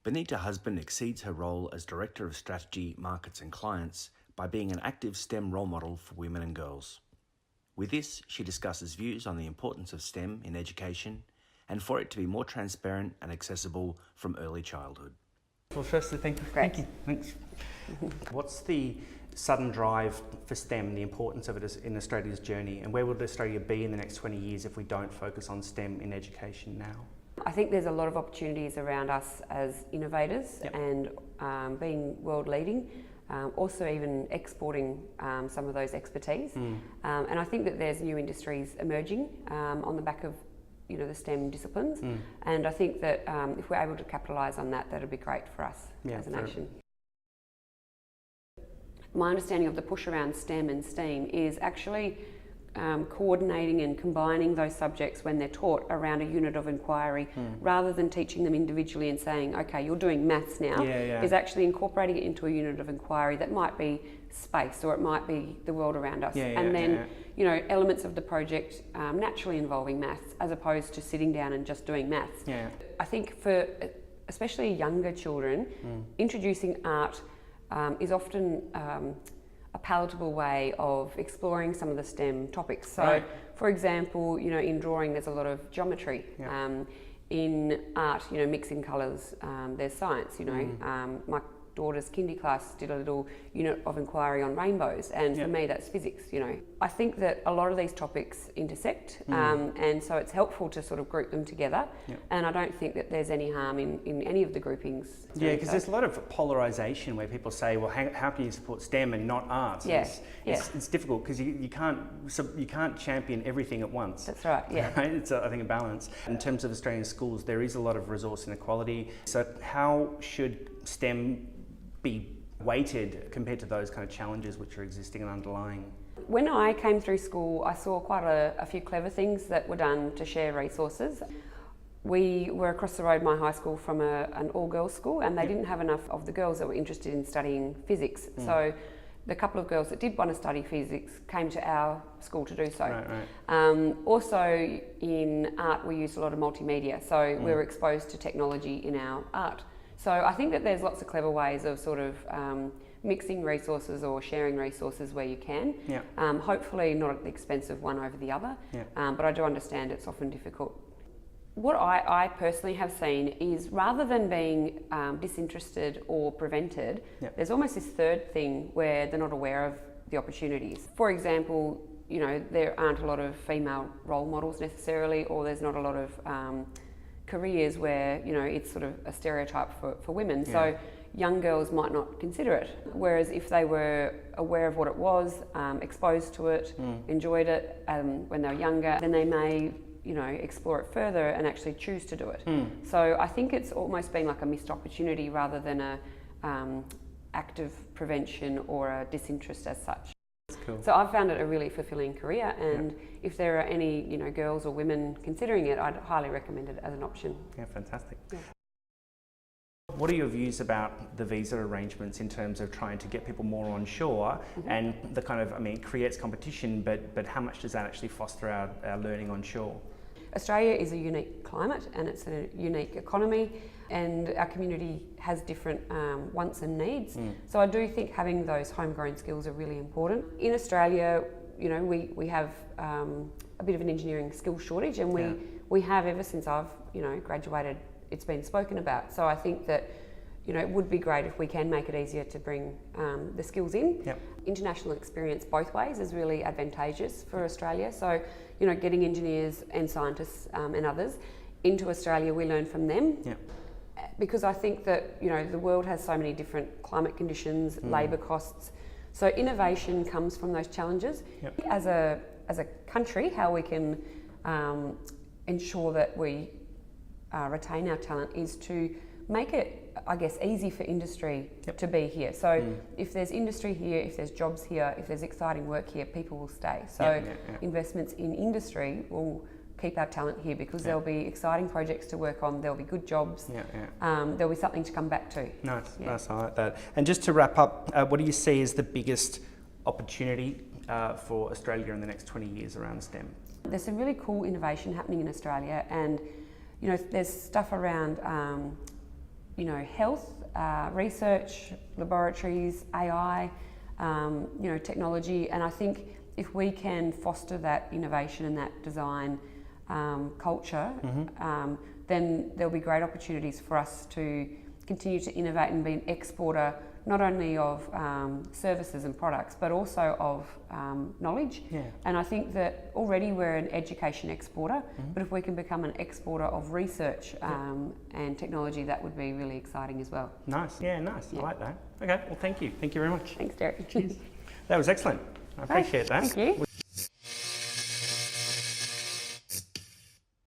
Benita Husband exceeds her role as Director of Strategy, Markets and Clients by being an active STEM role model for women and girls. With this, she discusses views on the importance of STEM in education and for it to be more transparent and accessible from early childhood. Well, firstly, thank you. Great. Thank you. Thanks. What's the sudden drive for STEM, the importance of it in Australia's journey, and where will Australia be in the next 20 years if we don't focus on STEM in education now? I think there's a lot of opportunities around us as innovators and being world leading, also even exporting some of those expertise. And I think that there's new industries emerging on the back of the STEM disciplines, and I think that if we're able to capitalise on that, that'll be great for us as a nation. My understanding of the push around STEM and STEAM is actually coordinating and combining those subjects when they're taught around a unit of inquiry, rather than teaching them individually and saying, okay, you're doing maths now, is actually incorporating it into a unit of inquiry that might be space or it might be the world around us. Elements of the project naturally involving maths as opposed to sitting down and just doing maths. I think for especially younger children, introducing art is often a palatable way of exploring some of the STEM topics. So, for example, in drawing there's a lot of geometry. In art, mixing colours, there's science. My daughter's kindy class did a little unit of inquiry on rainbows, and for me that's physics. I think that a lot of these topics intersect, and so it's helpful to sort of group them together, and I don't think that there's any harm in any of the groupings. Because there's a lot of polarisation where people say, well, how can you support STEM and not arts? It's difficult because you can't champion everything at once. That's right. Right? It's I think a balance. In terms of Australian schools, there is a lot of resource inequality. So how should STEM be weighted compared to those kind of challenges which are existing and underlying? When I came through school, I saw quite a few clever things that were done to share resources. We were across the road, my high school, from an all-girls school, and they didn't have enough of the girls that were interested in studying physics. So the couple of girls that did want to study physics came to our school to do so. Also in art, we used a lot of multimedia, so we were exposed to technology in our art. So I think that there's lots of clever ways of sort of mixing resources or sharing resources where you can. Hopefully not at the expense of one over the other, but I do understand it's often difficult. What I personally have seen is, rather than being disinterested or prevented, there's almost this third thing where they're not aware of the opportunities. For example, there aren't a lot of female role models necessarily, or there's not a lot of careers where it's sort of a stereotype for women. So young girls might not consider it, whereas if they were aware of what it was, exposed to it, enjoyed it when they were younger, then they may explore it further and actually choose to do it. So I think it's almost been like a missed opportunity rather than a active prevention or a disinterest as such. Cool. So I've found it a really fulfilling career, and if there are any girls or women considering it, I'd highly recommend it as an option. Fantastic. What are your views about the visa arrangements in terms of trying to get people more onshore, and the kind of, it creates competition, but how much does that actually foster our learning onshore? Australia is a unique climate and it's a unique economy, and our community has different wants and needs. So I do think having those homegrown skills are really important. In Australia, we have a bit of an engineering skills shortage, and we have, ever since I've graduated, it's been spoken about. So I think that it would be great if we can make it easier to bring the skills in. International experience both ways is really advantageous for Australia. So getting engineers and scientists and others into Australia, we learn from them. Because I think that the world has so many different climate conditions, labour costs. So innovation comes from those challenges. As a country, how we can ensure that we retain our talent is to make it, I guess, easy for industry to be here. So if there's industry here, if there's jobs here, if there's exciting work here, people will stay. So investments in industry will keep our talent here, because there'll be exciting projects to work on, there'll be good jobs, there'll be something to come back to. Nice, I like that. And just to wrap up, what do you see as the biggest opportunity for Australia in the next 20 years around STEM? There's some really cool innovation happening in Australia, and there's stuff around you know, health, research, laboratories, AI, you know, technology. And I think if we can foster that innovation and that design culture, then there'll be great opportunities for us to continue to innovate and be an exporter, not only of services and products, but also of knowledge. Yeah. And I think that already we're an education exporter, but if we can become an exporter of research and technology, that would be really exciting as well. Nice. Yeah, nice. Yeah. I like that. Okay, well, thank you. Thank you very much. Thanks, Derek. That was excellent. I appreciate that. Thank you.